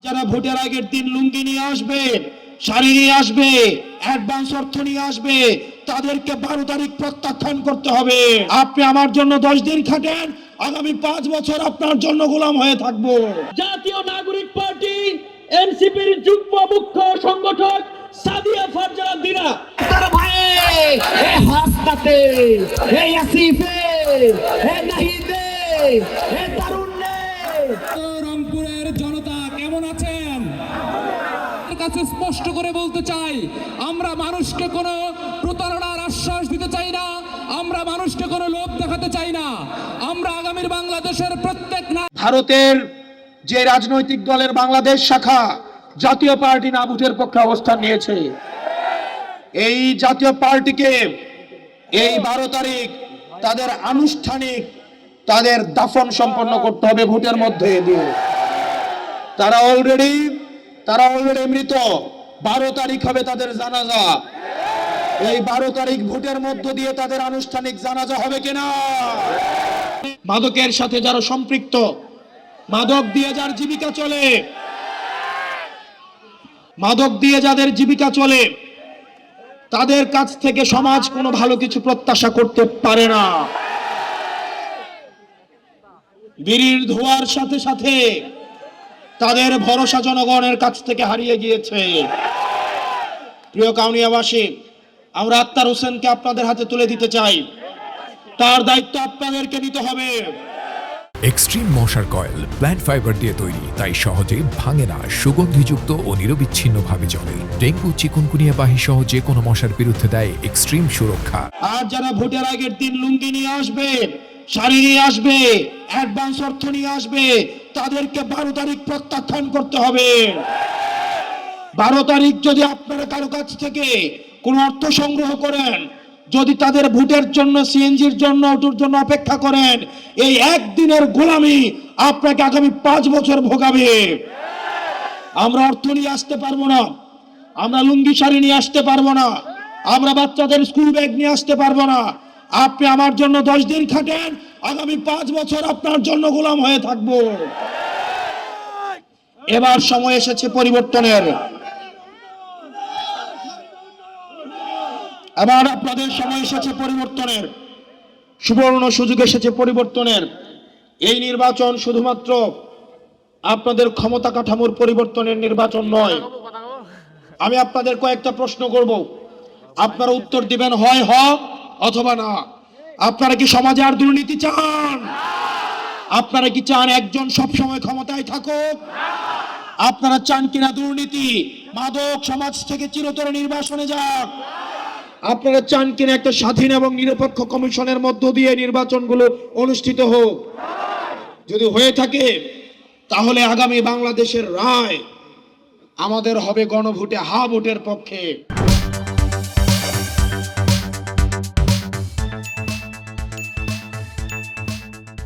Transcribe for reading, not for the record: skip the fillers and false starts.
যারা ভোটের আগের দিন লুঙ্গি নিয়ে আসবে, শাড়ি নিয়ে আসবে, অ্যাডভান্স অর্থ নিয়ে আসবে, তাদেরকে 12 তারিখ প্রত্যাখ্যান করতে হবে। আপনি আমার জন্য 10 দিন খাটেন, আগামী 5 বছর আপনার জন্য গোলাম হয়ে থাকবো। জাতীয় নাগরিক পার্টি এনসিপির যুগ্ম মুখ্য সংগঠক সাদিয়া ফারজানা দিনা তার ভাই এ হাসনাতে এ আসিফে এ নাহিদে এ তারুণ্যে রংপুরের জনতা কেমন আছেন? কাছে স্পষ্ট করে বলতে চাই, আমরা মানুষকে কোনো প্রতারণার আশ্বাস দিতে চাই না, আমরা মানুষকে কোনো লোভ দেখাতে চাই না। আমরা আগামীর বাংলাদেশের প্রত্যেক ভারতের যে রাজনৈতিক দলের বাংলাদেশ শাখা জাতীয় পার্টি নাবুদের পক্ষে অবস্থান নিয়েছে, এই জাতীয় পার্টিকে এই 12 তারিখ তাদের আনুষ্ঠানিক তাদের দাফন সম্পন্ন করতে হবে ভোটের মধ্যে দিয়ে। তারা অলরেডি মৃত। 12 তারিখ হবে তাদের জানাজা। এই 12 তারিখ ভোটের মধ্য দিয়ে তাদের আনুষ্ঠানিক জানাজা হবে কিনা। মাদকের সাথে যারা সম্পৃক্ত, মাদক দিয়ে যার জীবিকা চলে, মাদক দিয়ে যাদের জীবিকা চলে, তাদের কাছ থেকে সমাজ কোনো ভালো কিছু প্রত্যাশা করতে পারে না। বিড়ির ধোঁয়ার সাথে সাথে তাদের ভরসা জনগণের কাছ থেকে হারিয়ে গিয়েছে। প্রিয় কাউনিয়াবাসী, আমরা আক্তার হোসেনকে আপনাদের হাতে তুলে দিতে চাই। তার দায়িত্ব আপনাদেরকে নিতে হবে। এক্সট্রিম মশার কয়েল প্ল্যান্ট ফাইবার দিয়ে তৈরি, তাই সহজে ভাঙে না, সুগন্ধিযুক্ত ও নিরবিচ্ছিন্নভাবে চলে। ডেঙ্গু, চিকুনগুনিয়া বাহি সহ যে কোনো মশার বিরুদ্ধে দেয় এক্সট্রিম সুরক্ষা। আর যারা ভোটের আগের দিন লুঙ্গি নিয়ে আসবে, শাড়ি নিয়ে আসবে, অ্যাডভান্স অর্থ নিয়ে আসবে, তাদেরকে 12 তারিখ প্রত্যাখ্যান করতে হবে। 12 তারিখ যদি আপনারা কারো কাছ থেকে কোনো অর্থ সংগ্রহ করেন, যদি তাদের ভোটের জন্য, সিএনজির জন্য, অটোর জন্য অপেক্ষা করেন, এই একদিনের গোলামি আপনাকে আগামী 5 বছর ভোগাবে। আমরা অর্থ নিয়ে আসতে পারবো না, আমরা লুঙ্গি শাড়ি নিয়ে আসতে পারবো না, আমরা বাচ্চাদের স্কুল ব্যাগ নিয়ে আসতে পারবো না। আপনি আমার জন্য 10 দিন খাটেন, আগামী 5 বছর আপনার জন্য গোলাম হয়ে থাকবো। এবার সময় এসেছে পরিবর্তনের। আবার আপনাদের সময় এসেছে পরিবর্তনের, সুবর্ণ সুযোগ এসেছে পরিবর্তনের। এই নির্বাচন শুধুমাত্র আপনাদের ক্ষমতা কাঠামোর পরিবর্তনের নির্বাচন নয়। আমি আপনাদের কয়েকটা প্রশ্ন করব, আপনারা উত্তর দিবেন হয় হ অথবা না। আপনারা কি সমাজে আর দুর্নীতি চান? আপনারা কি চান একজন সব সময় ক্ষমতায় থাকুক? আপনারা চান কিনা দুর্নীতি, মাদক সমাজ থেকে চিরতরে নির্বাসনে যাক? আপনারা চান কিনা একটা স্বাধীন এবং নিরপেক্ষ কমিশনের মধ্য দিয়ে নির্বাচনগুলো অনুষ্ঠিত হোক? যদি হয়ে থাকে, তাহলে আগামী বাংলাদেশের রায় আমাদের হবে গণভোটে হা ভোটের পক্ষে।